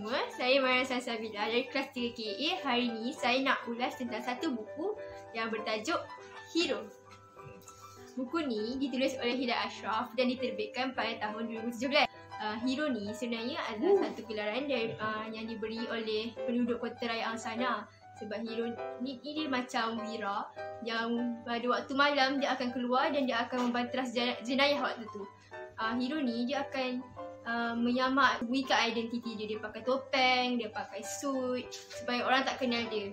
semua, saya Mariam Salsabila dari kelas 3KA. Hari ini saya nak ulas tentang satu buku yang bertajuk Hero. Buku ni ditulis oleh Hidayat Ashraf dan diterbitkan pada tahun 2017. Hero ni sebenarnya adalah satu gelaran yang diberi oleh penduduk kota raya Angsana. Sebab hero ni dia macam wira yang pada waktu malam dia akan keluar dan dia akan membanteras jenayah waktu tu. Hero ni dia akan menyamak buikan identiti dia. Dia pakai topeng, dia pakai suit supaya orang tak kenal dia.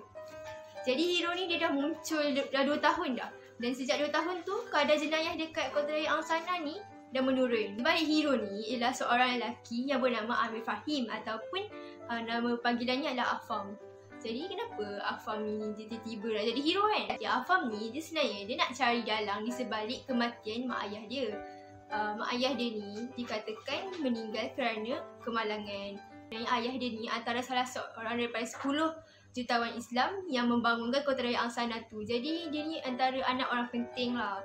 Jadi hero ni dia dah muncul dah 2 tahun dah. Dan sejak 2 tahun tu kadar jenayah dekat kota raya Angsana ni dah menurun. Baik hero ni ialah seorang lelaki yang bernama Amir Fahim ataupun nama panggilannya adalah Afam. Jadi kenapa Afam ni dia tiba-tiba nak jadi hero kan? Ya, Afam ni dia sebenarnya dia nak cari dalang di sebalik kematian mak ayah dia. Mak ayah dia ni dikatakan meninggal kerana kemalangan. Dan ayah dia ni antara salah seorang daripada 10 jutawan Islam yang membangunkan kota raya Angsana tu. Jadi dia ni antara anak orang penting lah.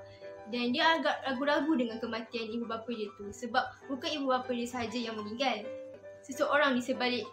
Dan dia agak ragu-ragu dengan kematian ibu bapa dia tu. Sebab bukan ibu bapa dia sahaja yang meninggal. Seseorang di sebalik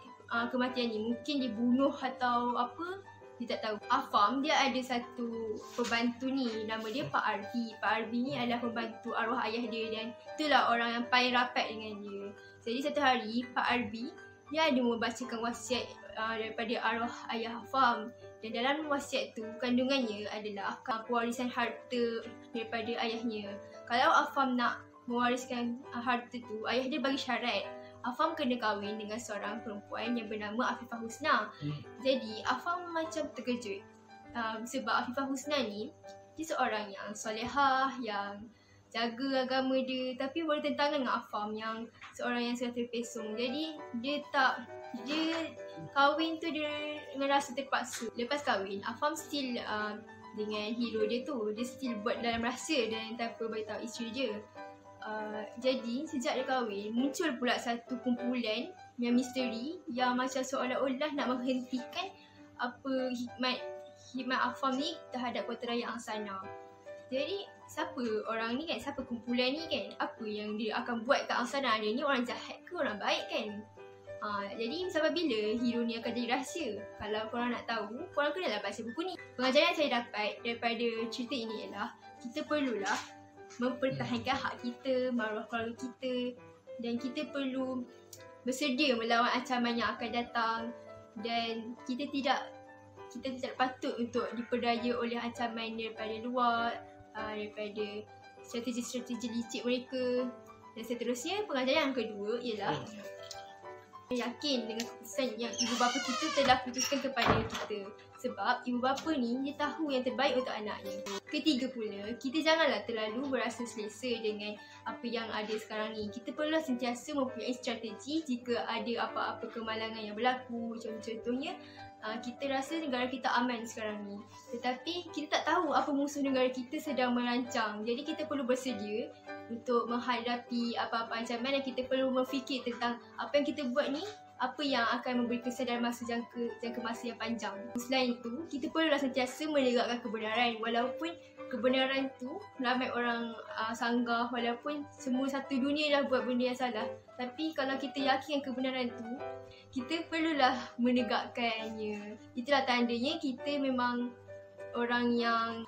kematian ni mungkin dibunuh atau apa, dia tak tahu. Afam dia ada satu pembantu ni, nama dia Pak Arbi. Pak Arbi ni adalah pembantu arwah ayah dia dan itulah orang yang paling rapat dengan dia. Jadi satu hari Pak Arbi dia ada membacakan wasiat daripada arwah ayah Afam. Dan dalam wasiat tu kandungannya adalah pewarisan harta daripada ayahnya. Kalau Afam nak mewariskan harta tu, ayah dia bagi syarat Afam kena kahwin dengan seorang perempuan yang bernama Afifah Husna. Jadi Afam macam terkejut sebab Afifah Husna ni dia seorang yang solehah, yang jaga agama dia, tapi bertentangan dengan Afam yang seorang yang sudah terpesong. Jadi dia kahwin tu dia dengan rasa terpaksa. Lepas kahwin Afam still dengan hero dia tu, dia still buat dalam rahsia dan tanpa beritahu isteri dia. Jadi sejak dia kahwin muncul pula satu kumpulan yang misteri yang macam seolah-olah nak menghentikan apa hikmat Afam ni terhadap kota raya Angsana. Jadi siapa orang ni kan, siapa kumpulan ni kan, apa yang dia akan buat kat Angsana? Dia ni orang jahat ke orang baik kan? Jadi sampai bila hero ni akan jadi rahsia? Kalau korang nak tahu, korang kenalah baca buku ni. Pengajaran yang saya dapat daripada cerita ini ialah kita perlulah mempertahankan hak kita, maruah keluarga kita, dan kita perlu bersedia melawan ancaman yang akan datang. Dan kita tidak patut untuk diperdaya oleh ancaman daripada luar, daripada strategi-strategi licik mereka. Dan seterusnya, pengajaran yang kedua ialah yakin dengan keputusan yang ibu bapa kita telah putuskan kepada kita. Sebab ibu bapa ni dia tahu yang terbaik untuk anaknya. Ketiga pula, kita janganlah terlalu berasa selesa dengan apa yang ada sekarang ni. Kita perlu sentiasa mempunyai strategi jika ada apa-apa kemalangan yang berlaku. Contohnya, kita rasa negara kita aman sekarang ni, tetapi kita tak tahu apa musuh negara kita sedang merancang. Jadi kita perlu bersedia untuk menghadapi apa-apa ancaman dan kita perlu berfikir tentang apa yang kita buat ni, apa yang akan memberi kesan dalam jangka masa yang panjang. Selain itu, kita perlu sentiasa menegakkan kebenaran. Walaupun kebenaran tu ramai orang sanggah, walaupun semua satu dunia dah buat benda yang salah, tapi kalau kita yakin kebenaran tu, kita perlulah menegakkannya. Itulah tandanya kita memang orang yang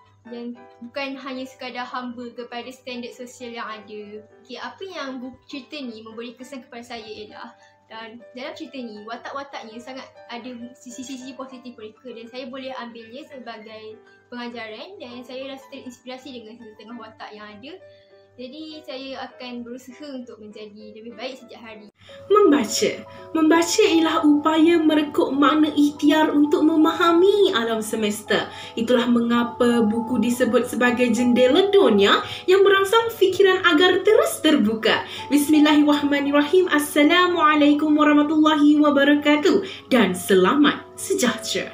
bukan hanya sekadar hamba kepada standard sosial yang ada. Apa yang cerita ni memberi kesan kepada saya ialah, dan dalam cerita ni watak-wataknya sangat ada sisi-sisi positif mereka dan saya boleh ambilnya sebagai pengajaran dan saya rasa terinspirasi dengan setengah watak yang ada. Jadi saya akan berusaha untuk menjadi lebih baik setiap hari. Membaca ialah upaya merekuk makna ikhtiar untuk memahami alam semesta. Itulah mengapa buku disebut sebagai jendela dunia yang merangsang fikiran agar terus terbuka. Bismillahirrahmanirrahim. Assalamualaikum warahmatullahi wabarakatuh dan selamat sejahtera.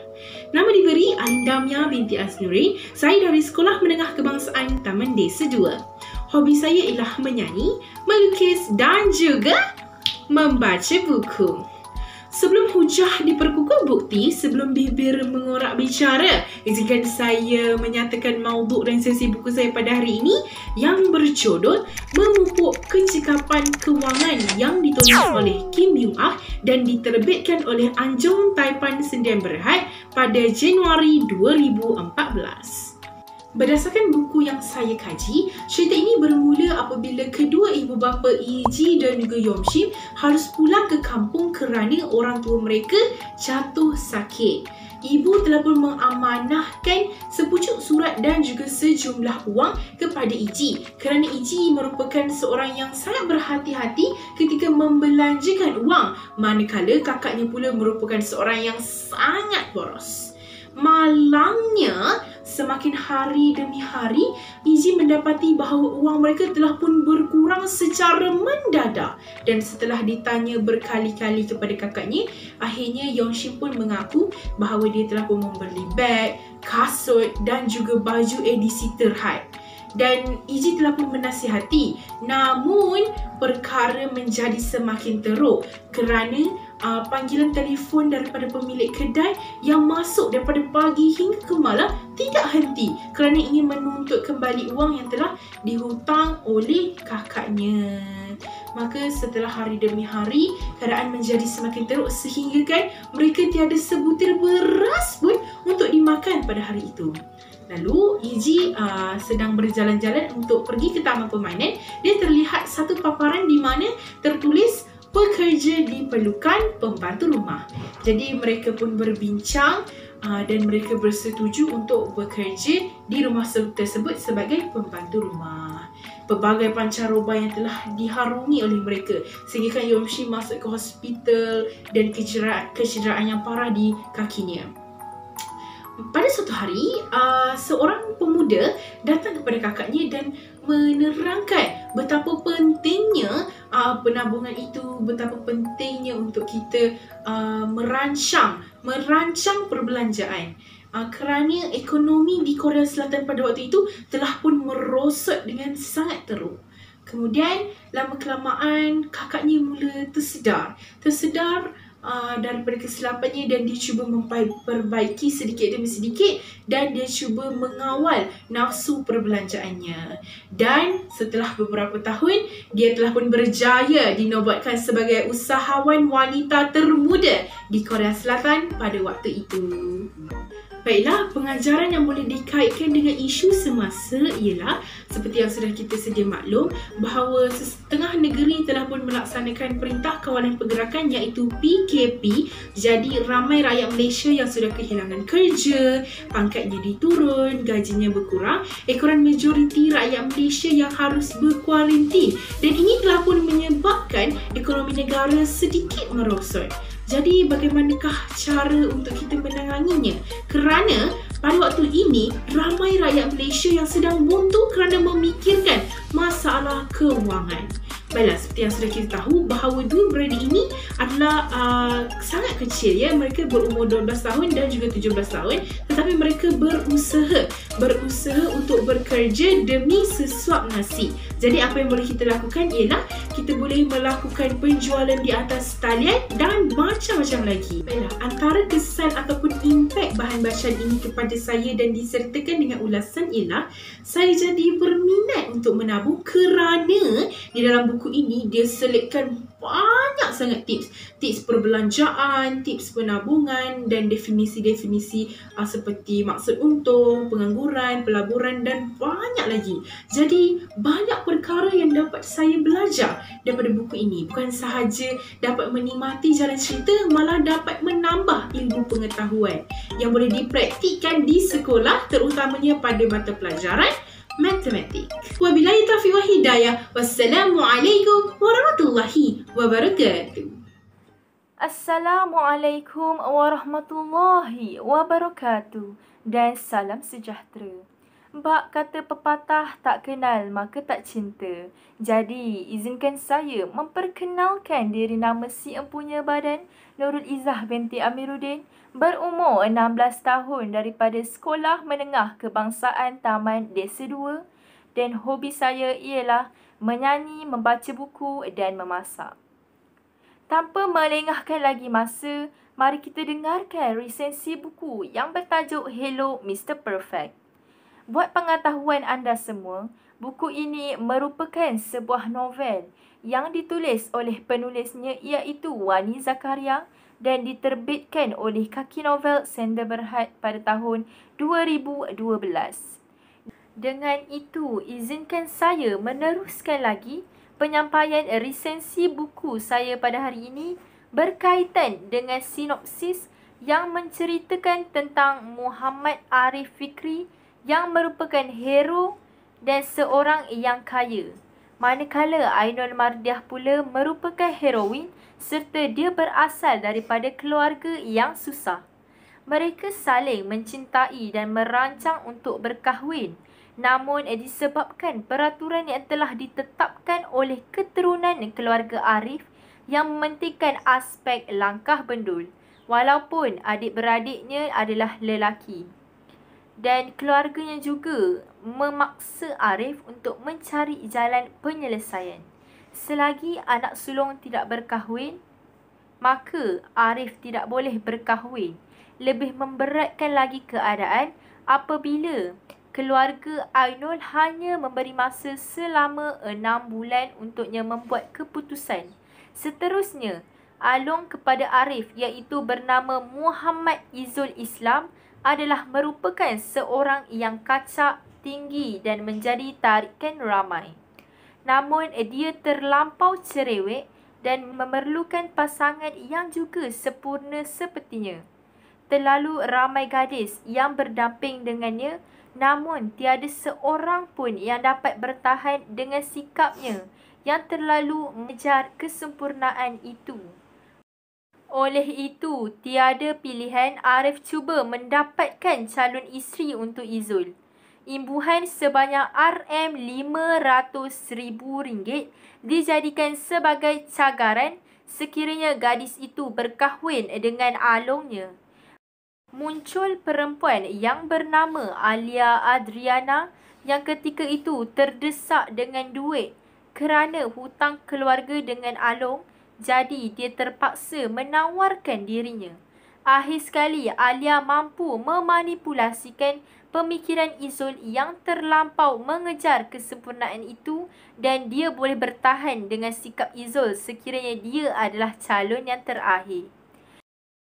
Nama diberi Alinda Mia binti Asnuri. Saya dari Sekolah Menengah Kebangsaan Taman Desa 2. Hobi saya ialah menyanyi, melukis dan juga membaca buku. Sebelum hujah diperkukuh bukti, sebelum bibir mengorak bicara, izinkan saya menyatakan mauduk dan sesi buku saya pada hari ini yang berjudul Memupuk Kecekapan Kewangan yang ditulis oleh Kim Byung Ah dan diterbitkan oleh Anjong Taipan Sdn Bhd pada Januari 2014. Berdasarkan buku yang saya kaji, cerita ini bermula apabila kedua ibu bapa Iji dan juga Yomshim harus pulang ke kampung kerana orang tua mereka jatuh sakit. Ibu telah pun mengamanahkan sepucuk surat dan juga sejumlah wang kepada Iji kerana Iji merupakan seorang yang sangat berhati-hati ketika membelanjakan wang, manakala kakaknya pula merupakan seorang yang sangat boros. Malangnya, semakin hari demi hari, Iji mendapati bahawa wang mereka telah pun berkurang secara mendadak. Dan setelah ditanya berkali-kali kepada kakaknya, akhirnya Yongshim pun mengaku bahawa dia telah pun membeli beg, kasut dan juga baju edisi terhad. Dan Iji telah pun menasihati, namun perkara menjadi semakin teruk kerana panggilan telefon daripada pemilik kedai yang masuk daripada pagi hingga ke malam tidak henti kerana ingin menuntut kembali wang yang telah dihutang oleh kakaknya. Maka setelah hari demi hari, keadaan menjadi semakin teruk sehingga kan mereka tiada sebutir beras pun untuk dimakan pada hari itu. Lalu Iji sedang berjalan-jalan untuk pergi ke taman permainan. Dia terlihat satu paparan di mana tertulis pekerja diperlukan pembantu rumah. Jadi mereka pun berbincang dan mereka bersetuju untuk bekerja di rumah tersebut sebagai pembantu rumah. Pelbagai pancaroba yang telah diharungi oleh mereka sehingga Yomshim masuk ke hospital dan kecederaan yang parah di kakinya. Pada suatu hari, seorang pemuda datang kepada kakaknya dan menerangkan betapa pentingnya penabungan itu, betapa pentingnya untuk kita merancang perbelanjaan. Kerana ekonomi di Korea Selatan pada waktu itu telah pun merosot dengan sangat teruk. Kemudian lama-kelamaan kakaknya mula tersedar daripada kesilapannya dan dia cuba memperbaiki sedikit demi sedikit dan dia cuba mengawal nafsu perbelanjaannya. Dan setelah beberapa tahun, dia telah pun berjaya dinobatkan sebagai usahawan wanita termuda di Korea Selatan pada waktu itu. Baiklah, pengajaran yang boleh dikaitkan dengan isu semasa ialah seperti yang sudah kita sedia maklum bahawa setengah negeri telah pun melaksanakan Perintah Kawalan Pergerakan iaitu PKP. Jadi ramai rakyat Malaysia yang sudah kehilangan kerja, pangkatnya diturun, gajinya berkurang, ekoran majoriti rakyat Malaysia yang harus berkuarantin dan ini telah pun menyebabkan ekonomi negara sedikit merosot. Jadi bagaimanakah cara untuk kita menanganinya? Kerana pada waktu ini ramai rakyat Malaysia yang sedang buntu kerana memikirkan masalah kewangan. Baiklah, seperti yang sudah kita tahu bahawa dua beradik ini adalah sangat kecil ya. Mereka berumur 12 tahun dan juga 17 tahun. Tetapi mereka berusaha untuk bekerja demi sesuap nasi. Jadi apa yang boleh kita lakukan ialah kita boleh melakukan penjualan di atas talian dan macam-macam lagi. Baiklah, antara kesan ataupun impak bahan bacaan ini kepada saya dan disertakan dengan ulasan ialah saya jadi berminat untuk menabung kerana di dalam buku ini dia selitkan banyak sangat tips perbelanjaan, tips penabungan dan definisi-definisi seperti maksud untung, pengangguran, pelaburan dan banyak lagi. Jadi banyak perkara yang dapat saya belajar daripada buku ini. Bukan sahaja dapat menikmati jalan cerita, malah dapat menambah ilmu pengetahuan yang boleh dipraktikkan di sekolah, terutamanya pada mata pelajaran matematik. Wabillahi taufiq wal hidayah. Wassalamualaikum warahmatullahi wabarakatuh. Assalamualaikum warahmatullahi wabarakatuh dan salam sejahtera. Bak kata pepatah tak kenal maka tak cinta. Jadi izinkan saya memperkenalkan diri nama si empunya badan Nurul Izzah binti Amiruddin, berumur 16 tahun daripada Sekolah Menengah Kebangsaan Taman Desa 2 dan hobi saya ialah menyanyi, membaca buku dan memasak. Tanpa melengahkan lagi masa, mari kita dengarkan resensi buku yang bertajuk Hello Mr. Perfect. Buat pengetahuan anda semua, buku ini merupakan sebuah novel yang ditulis oleh penulisnya iaitu Wani Zakaria dan diterbitkan oleh Kaki Novel Sender Berhad pada tahun 2012. Dengan itu, izinkan saya meneruskan lagi penyampaian resensi buku saya pada hari ini berkaitan dengan sinopsis yang menceritakan tentang Muhammad Arif Fikri yang merupakan hero dan seorang yang kaya. Manakala Ainul Mardiah pula merupakan heroin serta dia berasal daripada keluarga yang susah. Mereka saling mencintai dan merancang untuk berkahwin. Namun disebabkan peraturan yang telah ditetapkan oleh keturunan keluarga Arif yang mementingkan aspek langkah bendul walaupun adik-beradiknya adalah lelaki. Dan keluarganya juga memaksa Arif untuk mencari jalan penyelesaian. Selagi anak sulung tidak berkahwin, maka Arif tidak boleh berkahwin. Lebih memberatkan lagi keadaan apabila keluarga Ainul hanya memberi masa selama 6 bulan untuknya membuat keputusan. Seterusnya, alung kepada Arif iaitu bernama Muhammad Izzul Islam adalah merupakan seorang yang kacak, tinggi dan menjadi tarikan ramai. Namun dia terlampau cerewet dan memerlukan pasangan yang juga sempurna sepertinya. Terlalu ramai gadis yang berdamping dengannya, namun tiada seorang pun yang dapat bertahan dengan sikapnya yang terlalu mengejar kesempurnaan itu. Oleh itu, tiada pilihan Arif cuba mendapatkan calon isteri untuk Izzul. Imbuhan sebanyak RM500,000 dijadikan sebagai cagaran sekiranya gadis itu berkahwin dengan alungnya. Muncul perempuan yang bernama Alia Adriana yang ketika itu terdesak dengan duit kerana hutang keluarga dengan alung, jadi dia terpaksa menawarkan dirinya. Akhir sekali Alia mampu memanipulasikan pemikiran Izzul yang terlampau mengejar kesempurnaan itu dan dia boleh bertahan dengan sikap Izzul sekiranya dia adalah calon yang terakhir.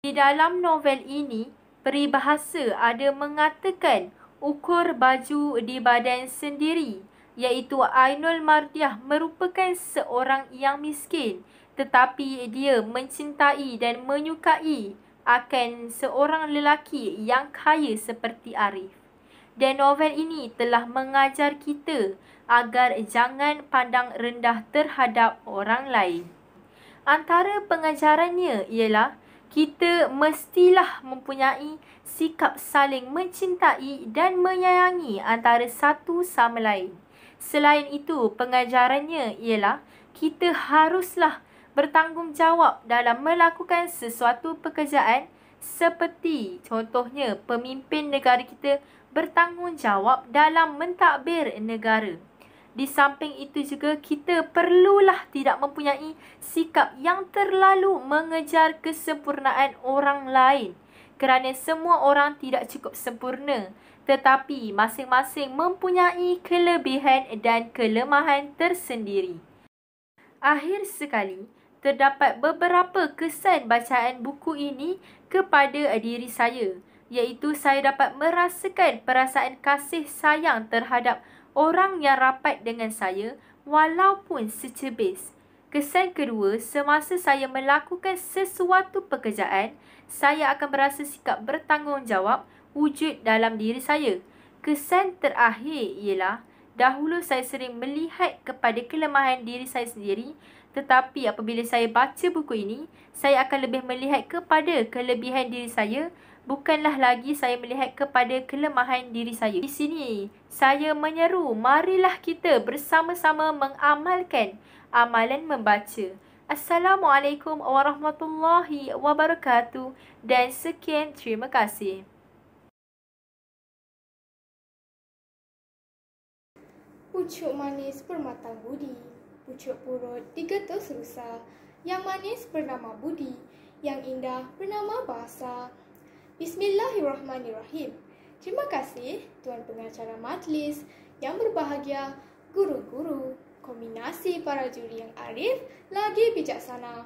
Di dalam novel ini, peribahasa ada mengatakan ukur baju di badan sendiri, iaitu Ainul Mardiah merupakan seorang yang miskin tetapi dia mencintai dan menyukai akan seorang lelaki yang kaya seperti Arif. Dan novel ini telah mengajar kita agar jangan pandang rendah terhadap orang lain. Antara pengajarannya ialah kita mestilah mempunyai sikap saling mencintai dan menyayangi antara satu sama lain. Selain itu, pengajarannya ialah kita haruslah bertanggungjawab dalam melakukan sesuatu pekerjaan seperti contohnya pemimpin negara kita bertanggungjawab dalam mentadbir negara. Di samping itu juga kita perlulah tidak mempunyai sikap yang terlalu mengejar kesempurnaan orang lain kerana semua orang tidak cukup sempurna tetapi masing-masing mempunyai kelebihan dan kelemahan tersendiri. Akhir sekali, terdapat beberapa kesan bacaan buku ini kepada diri saya, iaitu saya dapat merasakan perasaan kasih sayang terhadap orang yang rapat dengan saya walaupun secebis. Kesan kedua, semasa saya melakukan sesuatu pekerjaan, saya akan berasa sikap bertanggungjawab wujud dalam diri saya. Kesan terakhir ialah dahulu saya sering melihat kepada kelemahan diri saya sendiri, tetapi apabila saya baca buku ini, saya akan lebih melihat kepada kelebihan diri saya, bukanlah lagi saya melihat kepada kelemahan diri saya. Di sini, saya menyeru, marilah kita bersama-sama mengamalkan amalan membaca. Assalamualaikum warahmatullahi wabarakatuh dan sekian, terima kasih. Pucuk manis permata budi, pucuk purut digetus rusa. yang manis bernama budi, yang indah bernama bahasa. Bismillahirrahmanirrahim. Terima kasih Tuan Pengacara Majlis, yang berbahagia, guru-guru, kombinasi para juri yang arif lagi bijaksana,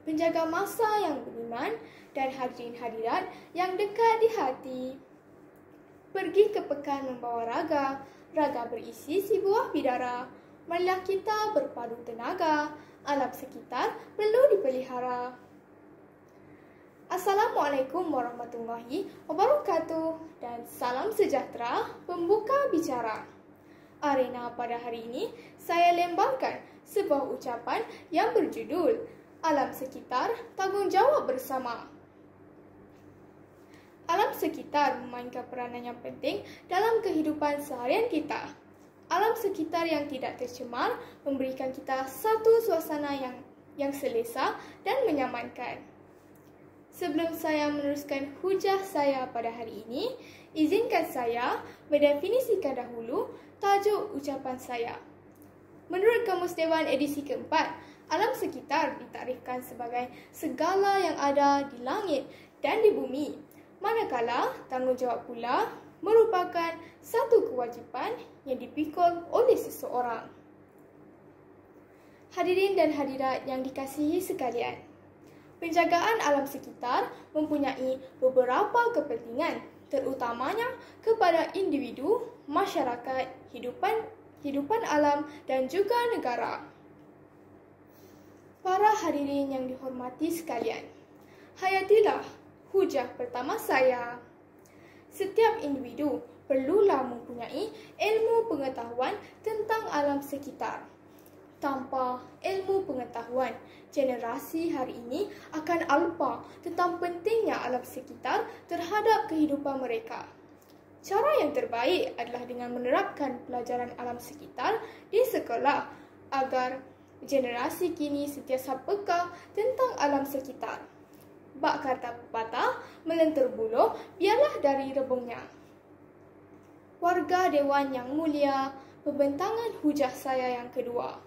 penjaga masa yang beriman, dan hadirin hadirat yang dekat di hati. Pergi ke pekan membawa raga, raga berisi si buah bidara. Marilah kita berpadu tenaga, alam sekitar perlu dipelihara. Assalamualaikum warahmatullahi wabarakatuh dan salam sejahtera pembuka bicara. Arena pada hari ini saya lembangkan sebuah ucapan yang berjudul Alam Sekitar Tanggungjawab Bersama. Alam sekitar memainkan peranan yang penting dalam kehidupan seharian kita. Alam sekitar yang tidak tercemar memberikan kita satu suasana yang selesa dan menyamankan. Sebelum saya meneruskan hujah saya pada hari ini, izinkan saya mendefinisikan dahulu tajuk ucapan saya. Menurut Kamus Dewan edisi keempat, alam sekitar ditarifkan sebagai segala yang ada di langit dan di bumi, manakala tanggungjawab pula merupakan satu kewajipan yang dipikul oleh seseorang. Hadirin dan hadirat yang dikasihi sekalian, penjagaan alam sekitar mempunyai beberapa kepentingan, terutamanya kepada individu, masyarakat, hidupan alam dan juga negara. Para hadirin yang dihormati sekalian, hayatilah hujah pertama saya. Setiap individu perlulah mempunyai ilmu pengetahuan tentang alam sekitar. Tanpa ilmu pengetahuan, generasi hari ini akan lupa tentang pentingnya alam sekitar terhadap kehidupan mereka. Cara yang terbaik adalah dengan menerapkan pelajaran alam sekitar di sekolah agar generasi kini sentiasa peka tentang alam sekitar. Bak kata pepatah, melentur buluh biarlah dari rebungnya. Warga Dewan yang mulia, pembentangan hujah saya yang kedua.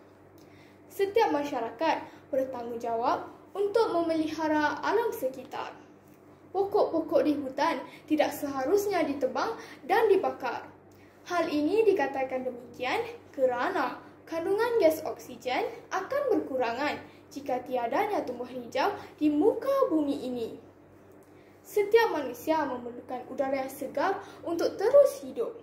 Setiap masyarakat bertanggungjawab untuk memelihara alam sekitar. Pokok-pokok di hutan tidak seharusnya ditebang dan dibakar. Hal ini dikatakan demikian kerana kandungan gas oksigen akan berkurangan jika tiadanya tumbuhan hijau di muka bumi ini. Setiap manusia memerlukan udara yang segar untuk terus hidup.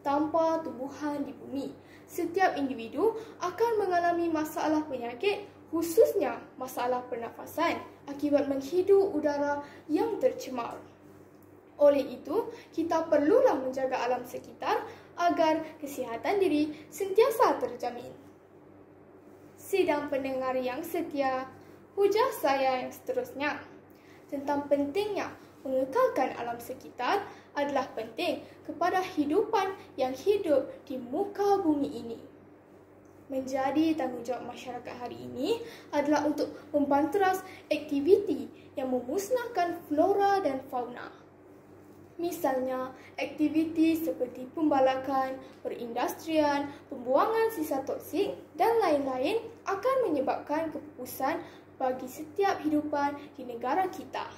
Tanpa tumbuhan di bumi, setiap individu akan mengalami masalah penyakit, khususnya masalah pernafasan akibat menghirup udara yang tercemar. Oleh itu, kita perlulah menjaga alam sekitar agar kesihatan diri sentiasa terjamin. Sidang pendengar yang setia, hujah saya yang seterusnya tentang pentingnya mengekalkan alam sekitar adalah penting kepada hidupan yang hidup di muka bumi ini. Menjadi tanggungjawab masyarakat hari ini adalah untuk membanteras aktiviti yang memusnahkan flora dan fauna. Misalnya, aktiviti seperti pembalakan, perindustrian, pembuangan sisa toksik dan lain-lain akan menyebabkan kepupusan bagi setiap hidupan di negara kita.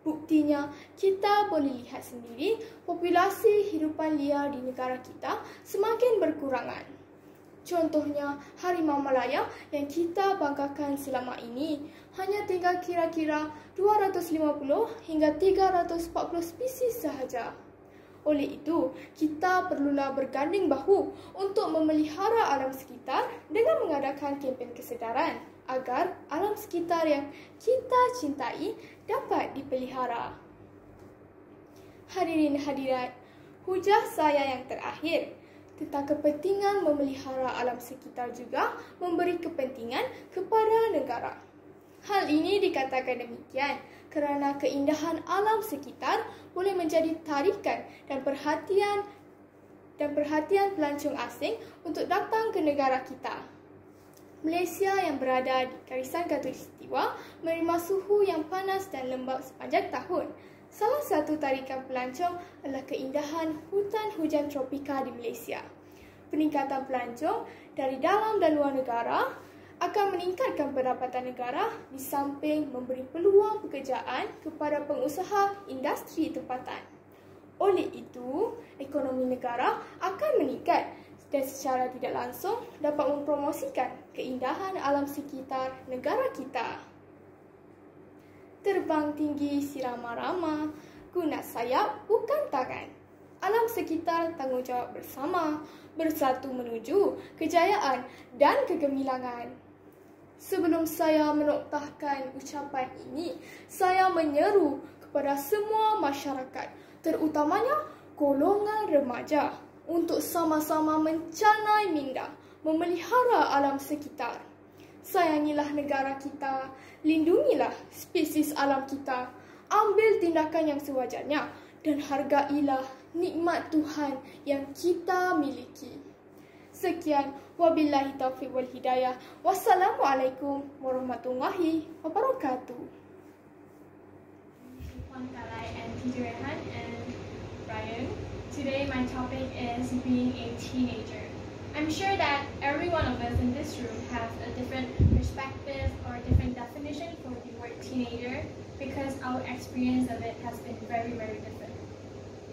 Buktinya, kita boleh lihat sendiri populasi hidupan liar di negara kita semakin berkurangan. Contohnya, harimau Malaya yang kita banggakan selama ini hanya tinggal kira-kira 250 hingga 340 spesies sahaja. Oleh itu, kita perlulah berganding bahu untuk memelihara alam sekitar dengan mengadakan kempen kesedaran agar alam sekitar yang kita cintai dapat dipelihara. Hadirin hadirat, hujah saya yang terakhir tentang kepentingan memelihara alam sekitar juga memberi kepentingan kepada negara. Hal ini dikatakan demikian kerana keindahan alam sekitar boleh menjadi tarikan dan perhatian pelancong asing untuk datang ke negara kita. Malaysia yang berada di garisan khatulistiwa menerima suhu yang panas dan lembap sepanjang tahun. Salah satu tarikan pelancong adalah keindahan hutan hujan tropika di Malaysia. Peningkatan pelancong dari dalam dan luar negara akan meningkatkan pendapatan negara di samping memberi peluang pekerjaan kepada pengusaha industri tempatan. Oleh itu, ekonomi negara akan meningkat dan secara tidak langsung dapat mempromosikan keindahan alam sekitar negara kita. Terbang tinggi sirama-rama, guna sayap bukan tangan. Alam sekitar tanggungjawab bersama, bersatu menuju kejayaan dan kegemilangan. Sebelum saya menoktahkan ucapan ini, saya menyeru kepada semua masyarakat, terutamanya golongan remaja, untuk sama-sama mencanai minda, memelihara alam sekitar. Sayangilah negara kita, lindungilah spesies alam kita, ambil tindakan yang sewajarnya dan hargailah nikmat Tuhan yang kita miliki. Sekian, wabillahi taufiq wal hidayah. Wassalamualaikum warahmatullahi wabarakatuh. Puan Kalai and Teacher Rehan and Brian. Today my topic is being a teenager. I'm sure that every one of us in this room has a different perspective or different definition for the word teenager because our experience of it has been very, very different.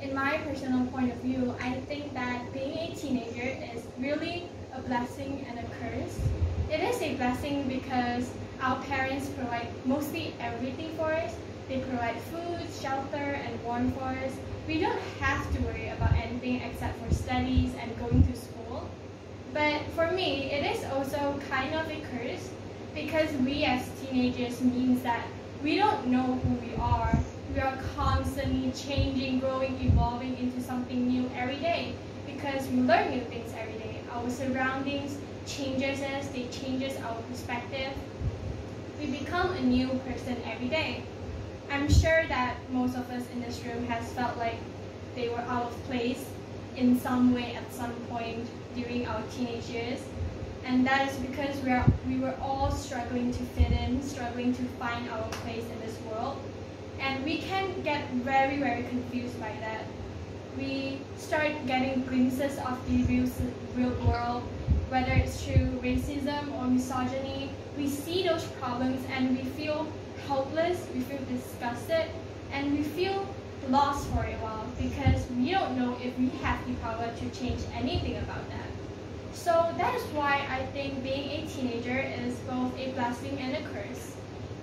In my personal point of view, I think that being a teenager is really a blessing and a curse. It is a blessing because our parents provide mostly everything for us. They provide food, shelter, and warmth for us. We don't have to worry about anything except for studies and going to school. But for me, it is also kind of a curse because we as teenagers means that we don't know who we are. We are constantly changing, growing, evolving into something new every day because we learn new things every day. Our surroundings changes us, they changes our perspective. We become a new person every day. I'm sure that most of us in this room has felt like they were out of place in some way at some point during our teenage years. And that is because we were all struggling to fit in, struggling to find our place in this world. And we can get very, very confused by that. We start getting glimpses of the real world, whether it's through racism or misogyny. We see those problems and we feel helpless, we feel disgusted, and we feel lost for a while because we don't know if we have the power to change anything about that. So that is why I think being a teenager is both a blessing and a curse.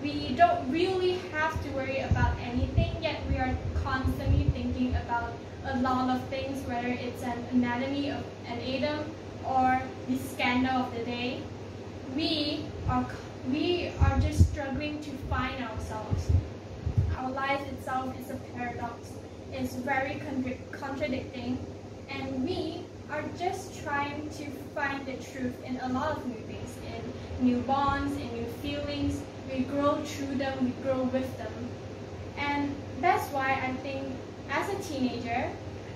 We don't really have to worry about anything, yet we are constantly thinking about a lot of things, whether it's an anatomy of an atom or the scandal of the day. We are just struggling to find ourselves. Our life itself is a paradox. It's very contradicting, and we are just trying to find the truth in a lot of new things, in new bonds, in new feelings. We grow through them, we grow with them. And that's why I think as a teenager,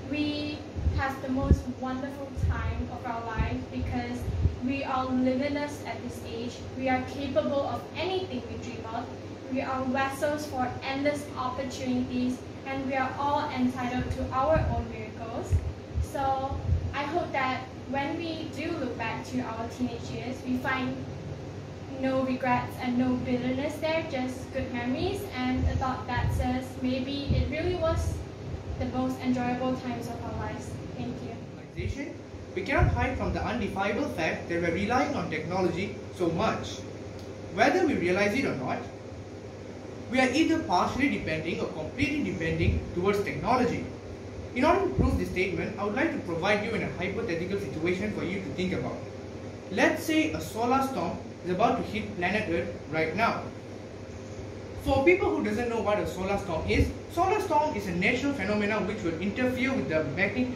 we have the most wonderful time of our life because we are limitless at this age. We are capable of anything we dream of. We are vessels for endless opportunities, and we are all entitled to our own miracles. So I hope that when we do look back to our teenage years, we find no regrets and no bitterness there, just good memories and a thought that says maybe it really was the most enjoyable times of our lives. Thank you. We cannot hide from the undeniable fact that we're relying on technology so much. Whether we realize it or not, we are either partially depending or completely depending towards technology. In order to prove this statement, I would like to provide you in a hypothetical situation for you to think about. Let's say a solar storm is about to hit planet Earth right now. For people who doesn't know what a solar storm is a natural phenomenon which will interfere with the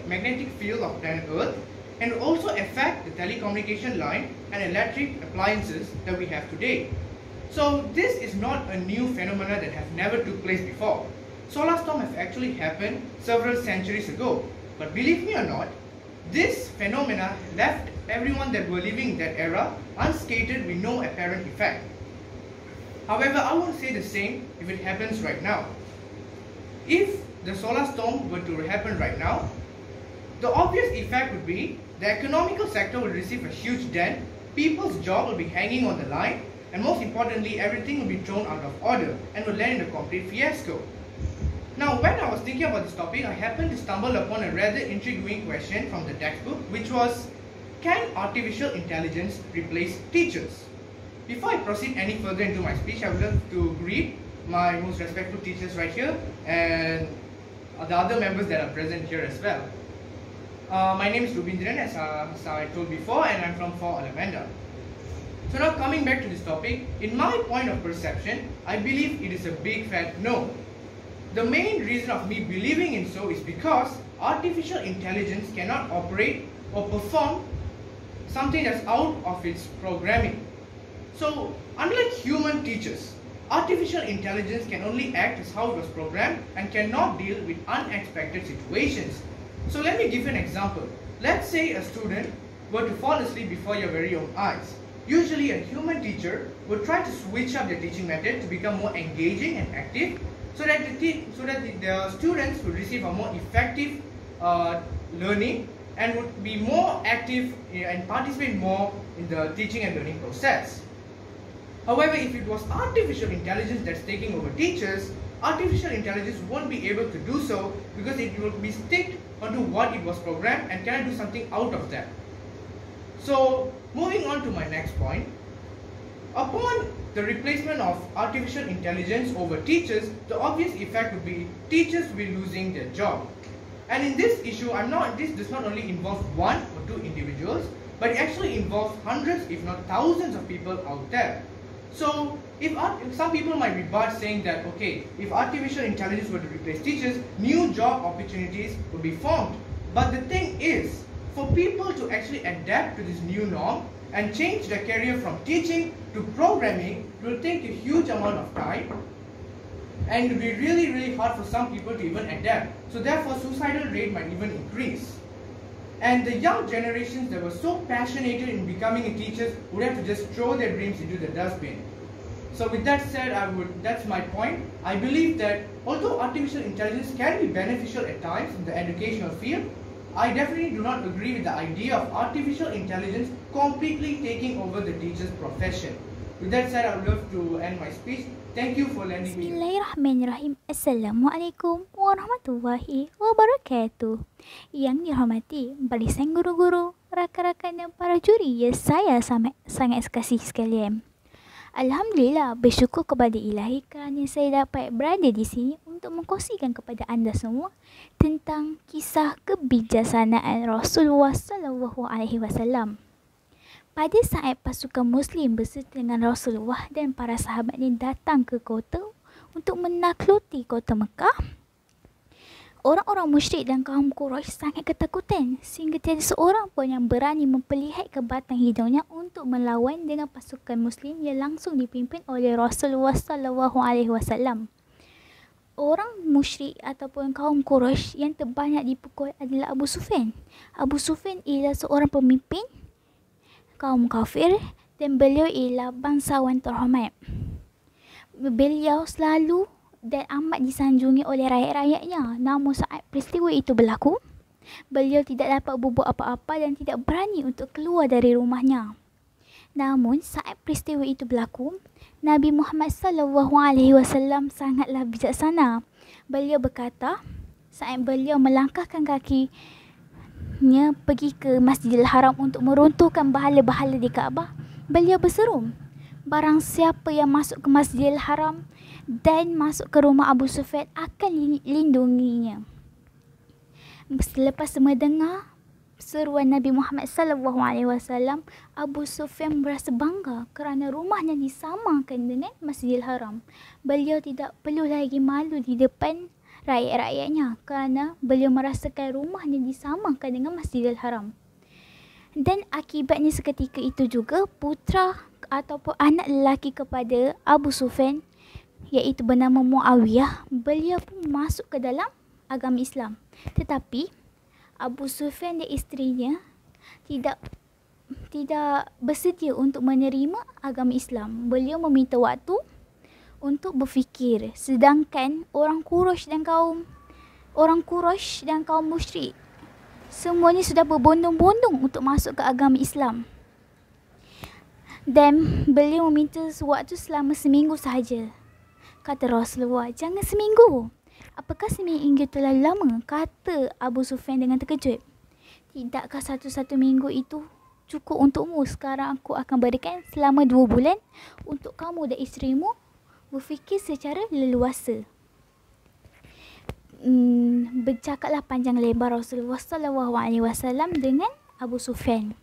magnetic field of planet Earth and also affect the telecommunication line and electric appliances that we have today. So this is not a new phenomenon that has never took place before. Solar storms have actually happened several centuries ago. But believe me or not, this phenomena left everyone that were living in that era unscathed with no apparent effect. However, I won't say the same if it happens right now. If the solar storm were to happen right now, the obvious effect would be the economical sector will receive a huge dent people's job will be hanging on the line, and most importantly, everything will be thrown out of order and will land in a complete fiasco. Now, when I was thinking about this topic, I happened to stumble upon a rather intriguing question from the textbook, which was, can artificial intelligence replace teachers? Before I proceed any further into my speech, I would love to greet my most respectful teachers right here and the other members that are present here as well. My name is Rubindran, as I told before, and I'm from 4 Alamanda. So now coming back to this topic, in my point of perception, I believe it is a big fat no. The main reason of me believing in so is because artificial intelligence cannot operate or perform something that's out of its programming. So, unlike human teachers, artificial intelligence can only act as how it was programmed and cannot deal with unexpected situations. So let me give you an example. Let's say a student were to fall asleep before your very own eyes. Usually a human teacher would try to switch up their teaching method to become more engaging and active so that the students would receive a more effective learning and would be more active and participate more in the teaching and learning process. However, if it was artificial intelligence that's taking over teachers, artificial intelligence won't be able to do so because it will be sticked onto what it was programmed and cannot do something out of that. So, moving on to my next point. Upon the replacement of artificial intelligence over teachers, the obvious effect would be teachers will be losing their job. And in this issue, this does not only involve one or two individuals, but it actually involves hundreds, if not thousands of people out there. So, if some people might rebut saying that, okay, if artificial intelligence were to replace teachers, new job opportunities would be formed. But the thing is, for people to actually adapt to this new norm and change their career from teaching to programming, it will take a huge amount of time, and it will be really, really hard for some people to even adapt. So therefore, suicidal rate might even increase. And the young generations that were so passionate in becoming a teacher would have to just throw their dreams into the dustbin. So with that said, that's my point. I believe that although artificial intelligence can be beneficial at times in the educational field, I definitely do not agree with the idea of artificial intelligence completely taking over the teacher's profession. With that said, I would love to end my speech. Thank you for lending me. Bismillahirrahmanirrahim. Assalamualaikum warahmatullahi wabarakatuh. Yang dihormati barisan guru-guru, rakan-rakan dan para juri yang saya sangat kasih sekalian. Alhamdulillah, bersyukur kepada Ilahi kerana saya dapat berada di sini untuk mengkongsikan kepada anda semua tentang kisah kebijaksanaan Rasulullah SAW. Pada saat pasukan Muslim berserta dengan Rasulullah dan para sahabatnya datang ke kota untuk menakluti kota Mekah, orang-orang musyrik dan kaum Quraisy sangat ketakutan sehingga tiada seorang pun yang berani memperlihatkan batang hidungnya untuk melawan dengan pasukan Muslim yang langsung dipimpin oleh Rasulullah SAW. Orang musyrik ataupun kaum Quraisy yang terbanyak dipukul adalah Abu Sufyan. Abu Sufyan ialah seorang pemimpin kaum kafir dan beliau ialah bangsawan terhormat. Beliau selalu dan amat disanjungi oleh rakyat-rakyatnya. Namun saat peristiwa itu berlaku, beliau tidak dapat berbuat apa-apa dan tidak berani untuk keluar dari rumahnya. Namun saat peristiwa itu berlaku, Nabi Muhammad SAW sangatlah bijaksana. Beliau berkata, saat beliau melangkahkan kakinya pergi ke Masjidil Haram untuk meruntuhkan bahala-bahala di Kaabah, beliau berseru, barang siapa yang masuk ke Masjidil Haram dan masuk ke rumah Abu Sufyan akan lindunginya. Selepas mendengar seruan Nabi Muhammad SAW, Abu Sufyan merasa bangga kerana rumahnya disamakan dengan Masjidil Haram. Beliau tidak perlu lagi malu di depan rakyat-rakyatnya kerana beliau merasakan rumahnya disamakan dengan Masjidil Haram. Dan akibatnya seketika itu juga putra ataupun anak lelaki kepada Abu Sufyan, iaitu bernama Muawiyah, beliau pun masuk ke dalam agama Islam. Tetapi Abu Sufyan dan isterinya tidak bersedia untuk menerima agama Islam. Beliau meminta waktu untuk berfikir. Sedangkan orang Quraisy dan kaum musyrik semuanya sudah berbondong-bondong untuk masuk ke agama Islam. Dan beliau meminta waktu selama seminggu sahaja. Kata Rasulullah, jangan seminggu. Apakah seminggu terlalu lama? Kata Abu Sufyan dengan terkejut. Tidakkah satu minggu itu cukup untukmu? Sekarang aku akan berikan selama 2 bulan untuk kamu dan isterimu berfikir secara leluasa. Bercakaplah panjang lebar Rasulullah SAW dengan Abu Sufyan.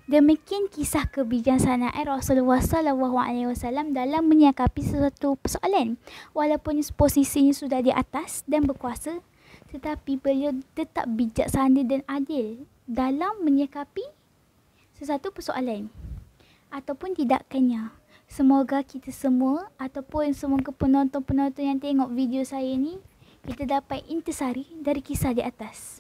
Demikian kisah kebijaksanaan Rasulullah SAW dalam menyikapi sesuatu persoalan. Walaupun posisinya sudah di atas dan berkuasa, tetapi beliau tetap bijaksana dan adil dalam menyikapi sesuatu persoalan ataupun tindakannya. Semoga kita semua ataupun semoga penonton-penonton yang tengok video saya ni, kita dapat intisari dari kisah di atas.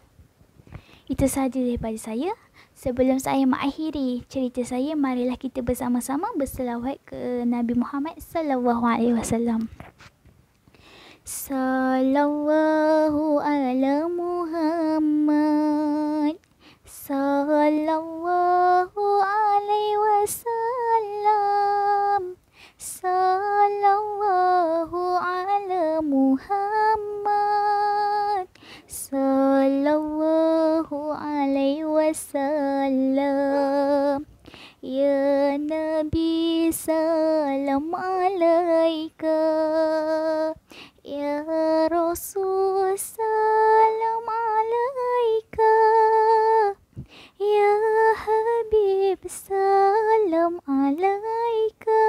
Itu sahaja daripada saya. Sebelum saya mengakhiri cerita saya, marilah kita bersama-sama berselawat ke Nabi Muhammad SAW. Sallallahu ala Muhammad, sallallahu alaihi wasallam, sallallahu ala Muhammad, sallallahu alaihi wasallam. Ya Nabi, salam alaika. Ya Rasul, salam alaika. Ya Habib, salam alaika.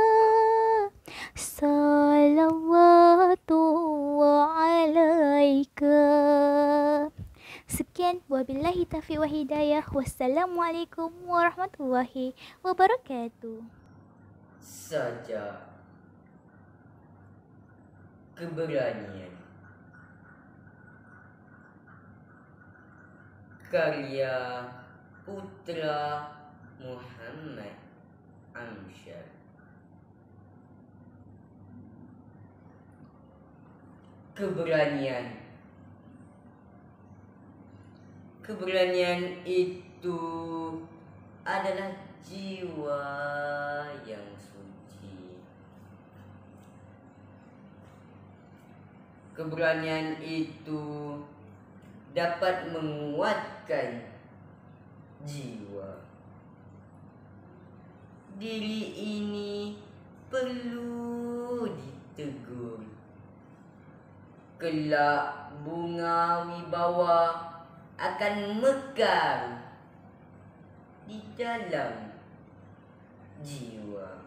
Salawatullah alaika. Sekian, wabillahi taufiq wa hidayah. Wassalamualaikum warahmatullahi wabarakatuh. Saja keberanian. Karya Putra Muhammad Amsyar. Keberanian. Keberanian itu adalah jiwa yang suci. Keberanian itu dapat menguatkan jiwa. Diri ini perlu ditegur. Kelak bunga wibawa akan mekar di dalam jiwa.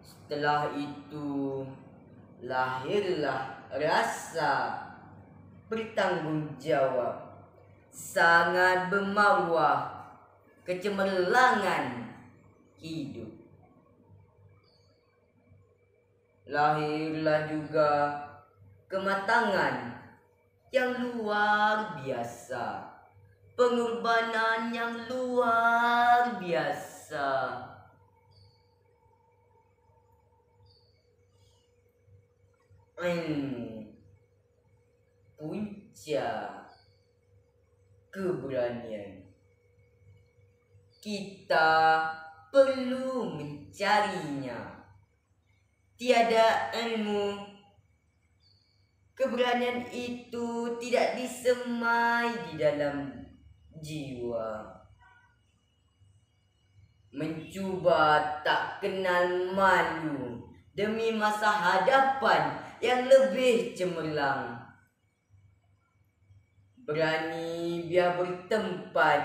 Setelah itu lahirlah rasa bertanggungjawab, sangat bermaruah, kecemerlangan hidup. Lahirlah juga kematangan yang luar biasa, pengorbanan yang luar biasa. Punca keberanian. Kita perlu mencarinya. Tiada ilmu, keberanian itu tidak disemai di dalam jiwa. Mencuba tak kenal malu demi masa hadapan yang lebih cemerlang. Berani biar bertempat,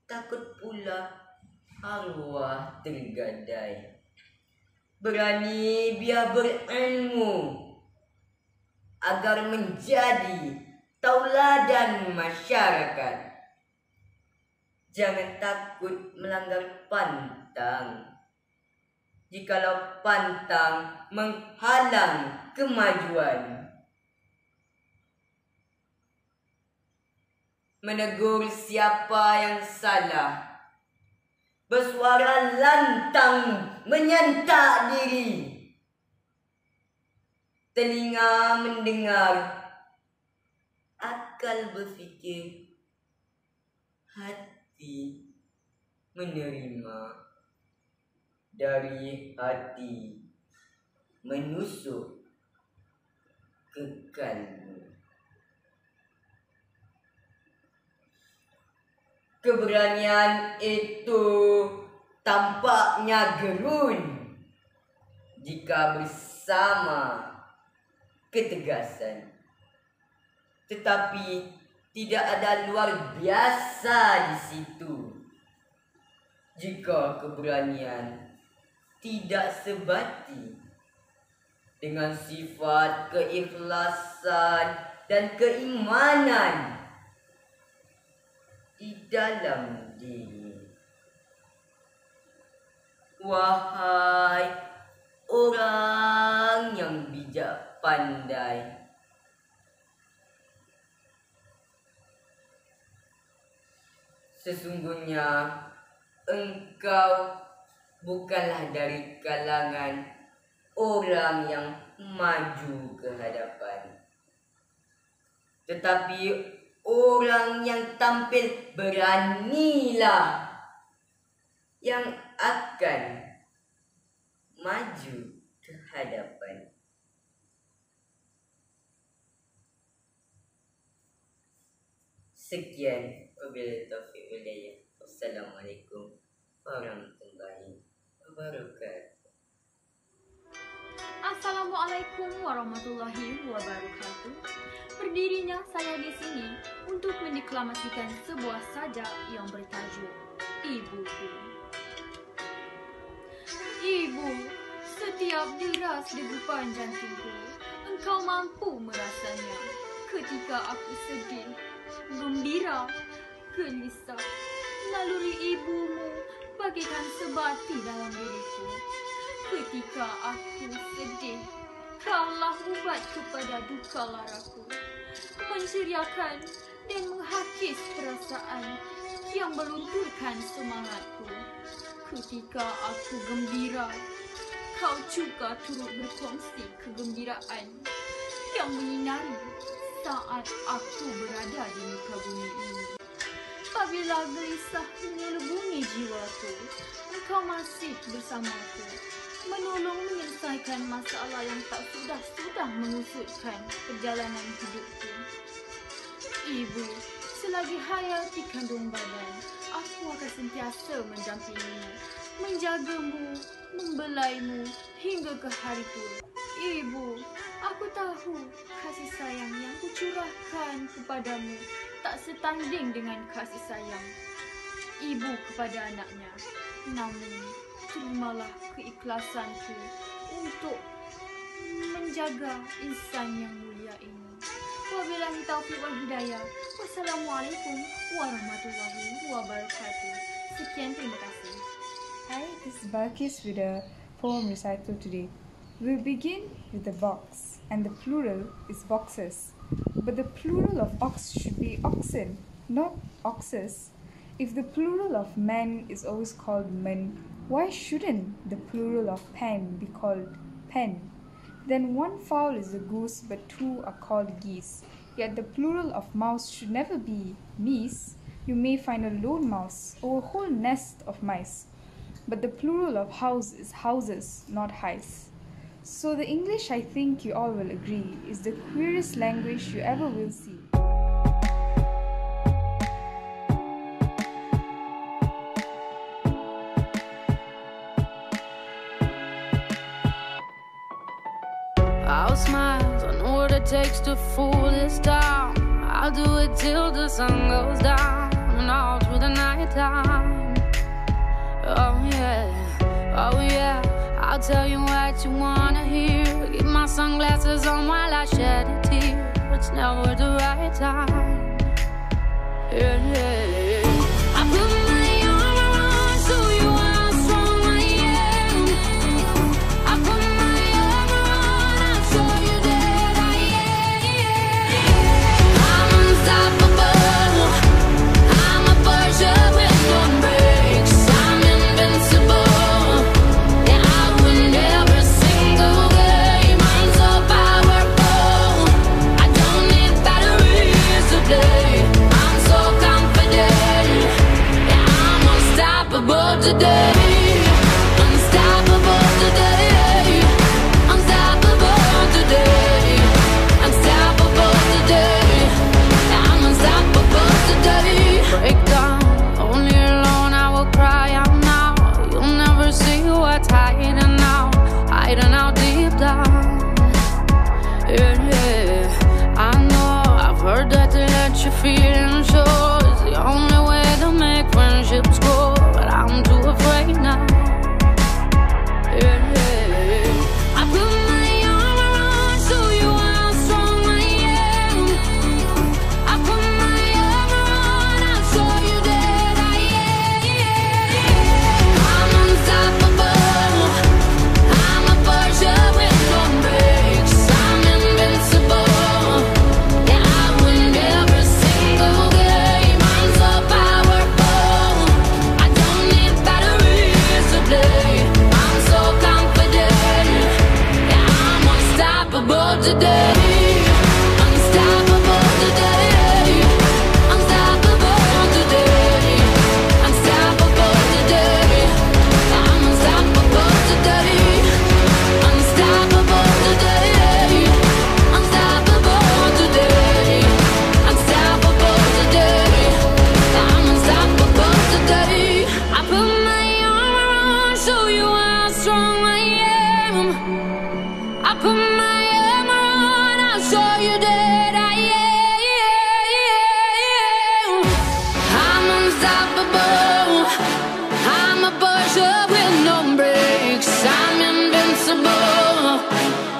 takut pula arwah tergadai. Berani biar berilmu agar menjadi tauladan masyarakat. Jangan takut melanggar pantang. Jikalau pantang menghalang kemajuan. Menegur siapa yang salah, bersuara lantang menyentak diri. Telinga mendengar, akal berfikir, hati mesti menerima dari hati menusuk ke kalbu. Keberanian itu tampaknya gerun jika bersama ketegasan, tetapi tidak ada luar biasa di situ jika keberanian tidak sebati dengan sifat keikhlasan dan keimanan di dalam diri. Wahai orang yang bijak pandai, sesungguhnya engkau bukanlah dari kalangan orang yang maju ke hadapan, tetapi orang yang tampil beranilah yang akan maju ke hadapan. Sekian, wabillahi taufiq wal hidayah. Wassalamualaikum warahmatullahi wabarakatuh. Assalamualaikum warahmatullahi wabarakatuh. Berdirinya saya di sini untuk mendeklamasikan sebuah sajak yang bertajuk Ibuku. Ibu, setiap deras degupan jantungku, engkau mampu merasanya. Ketika aku sedih, gembira, gelisah, naluri ibumu bagaikan sebati dalam diriku. Ketika aku sedih, kaulah ubat kepada duka laraku, menceriakan dan menghakis perasaan yang melunturkan semangatku. Ketika aku gembira, kau juga turut berkongsi kegembiraan yang menyinari saat aku berada di muka bumi ini. Apabila gelisah menyelubungi jiwaku, engkau masih bersamaku, menolong menyelesaikan masalah yang tak sudah mengusutkan perjalanan hidupku. Ibu, selagi hayat di kandung badan, aku akan sentiasa mendampingimu, menjagamu, membelaimu hingga ke hari tua. Ibu, aku tahu kasih sayang yang kucurahkan kepadamu tak setanding dengan kasih sayang ibu kepada anaknya. Namun, terimalah keikhlasanku untuk menjaga insan yang mulia ini. Wabillahi taufiq wal hidayah. Wassalamualaikum warahmatullahi wabarakatuh. Sekian, terima kasih. Hi, this is Balkis with a poem recital today. We'll begin with the box, and the plural is boxes. But the plural of ox should be oxen, not oxes. If the plural of men is always called men, why shouldn't the plural of pen be called pen? Then one fowl is a goose, but two are called geese. Yet the plural of mouse should never be meese. You may find a lone mouse or a whole nest of mice. But the plural of house is houses, not highs. So the English, I think you all will agree, is the queerest language you ever will see. I'll smile, I know what it takes to fool this town. I'll do it till the sun goes down and all through the night time. Oh yeah, I'll tell you what you wanna hear. Keep my sunglasses on while I shed a tear. It's never the right time. Yeah. I put my armor on so you are strong I am. I put my armor on, I'll show you that I am. I'm unstoppable. I'm a Porsche with no brakes. I'm invincible. Yeah, I win every single game. I'm so powerful. I don't need batteries to play. I'm so confident. down. Yeah, I know I've heard that to let your feelings show is the only way to make friendships grow, but I'm too afraid now. Yeah, I put my arm around, show you how strong I am. I put my arm around, I'll show you that I am. I'm unstoppable. I'm a Persia with no brakes. I'm invincible. Yeah, I win every single game. I'm so powerful. I don't need batteries to play. I'm so confident. Yeah, I'm unstoppable today. Unstoppable today. Unstoppable today. Unstoppable today. I'm unstoppable today. Unstoppable today. Unstoppable today. Unstoppable today. I'm unstoppable today. I put my arm around, show you how strong I am. I put my arm around, I'll show you that I am. I'm unstoppable. I'm a Persia with no brakes. I'm invincible.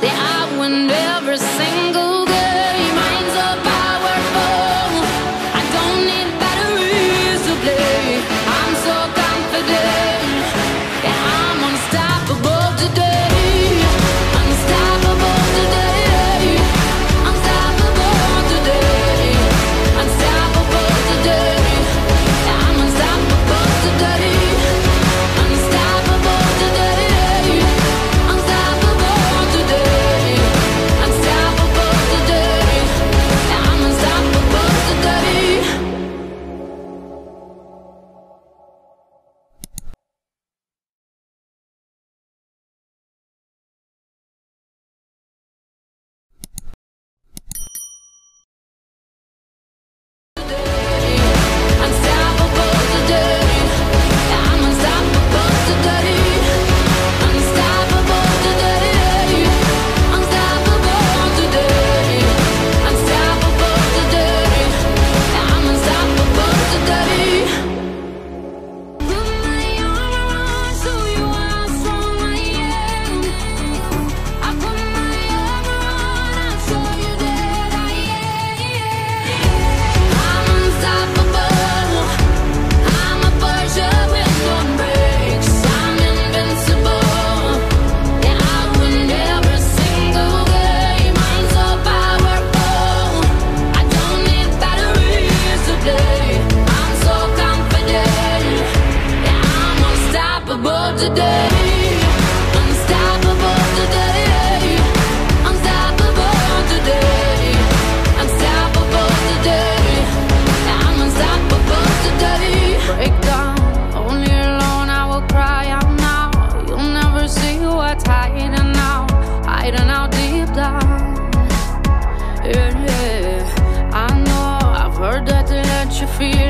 Yeah, I win every single game. I'm so powerful. I don't need batteries to play. I'm so confident. Yeah, I'm unstoppable today. Unstoppable today. Unstoppable today. Unstoppable today. Yeah, I'm unstoppable today. Unstoppable today. Unstoppable today. Unstoppable today. Yeah, I'm unstoppable today. Unstoppable today. Yeah, I'm unstoppable today. Unstoppable today. Unstoppable today. Unstoppable today. Yeah, I'm unstoppable today. Put my arm around, show you how strong I am. I put my arm around, I'll show you that I am. I'm unstoppable. I'm a Persia with no brakes. I'm invincible. Yeah, I win every single game. I'm so powerful. I don't need batteries to play. I'm so confident. Yeah, I'm unstoppable today. Unstoppable today. Unstoppable today. Unstoppable today. Yeah, I'm unstoppable today. Break down, only alone I will cry out now. You'll never see what's hiding out deep down. Yeah, I know I've heard that to let you feel